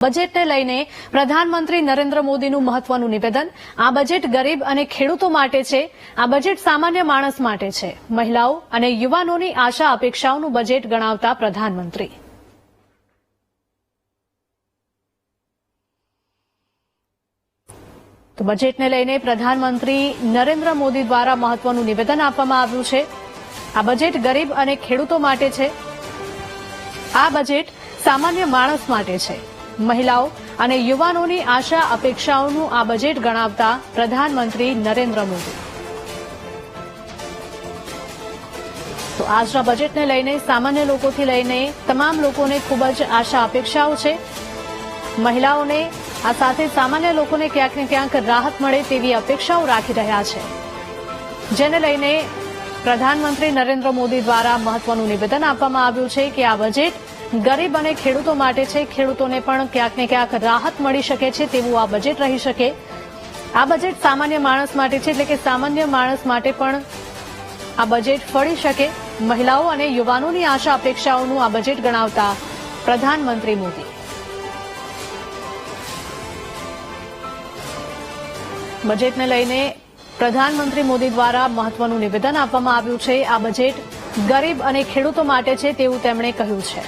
બજેટને લઈને પ્રધાનમંત્રી નરેન્દ્ર મોદીનું મહત્વનું નિવેદન। આ બજેટ ગરીબ અને ખેડૂતો માટે છે। આ બજેટ સામાન્ય માણસ માટે છે। મહિલાઓ અને યુવાનોની આશા અપેક્ષાઓનું બજેટ ગણાવતા પ્રધાનમંત્રી તો બજેટને લઈને પ્રધાનમંત્રી નરેન્દ્ર મોદી દ્વારા મહત્વનું નિવેદન આપવામાં આવ્યું છે। આ બજેટ ગરીબ અને ખેડૂતો માટે છે। આ બજેટ સામાન્ય માણસ માટે છે। મહિલાઓ અને યુવાનોની આશા અપેક્ષાઓનું આ બજેટ ગણાવતા પ્રધાનમંત્રી નરેન્દ્ર મોદી તો આજના બજેટને લઈને સામાન્ય લોકોથી લઈને તમામ લોકોને ખૂબ જ આશા અપેક્ષાઓ છે। મહિલાઓને આ સાથે સામાન્ય લોકોને ક્યાંક ને ક્યાંક રાહત મળે તેવી અપેક્ષાઓ રાખી રહ્યા છે, જેને લઈને પ્રધાનમંત્રી નરેન્દ્ર મોદી દ્વારા મહત્વનું નિવેદન આપવામાં આવ્યું છે કે આ બજેટ ગરીબ અને ખેડૂતો માટે છે। ખેડૂતોને પણ ક્યાંક ને ક્યાંક રાહત મળી શકે છે તેવું આ બજેટ રહી શકે। આ બજેટ સામાન્ય માણસ માટે છે, એટલે કે સામાન્ય માણસ માટે પણ આ બજેટ ફળી શકે। મહિલાઓ અને યુવાનોની આશા અપેક્ષાઓનું આ બજેટ ગણાવતા પ્રધાનમંત્રી મોદી બજેટને લઈને પ્રધાનમંત્રી મોદી દ્વારા મહત્વનું નિવેદન આપવામાં આવ્યું છે। આ બજેટ ગરીબ અને ખેડૂતો માટે છે તેવું તેમણે કહ્યું છે।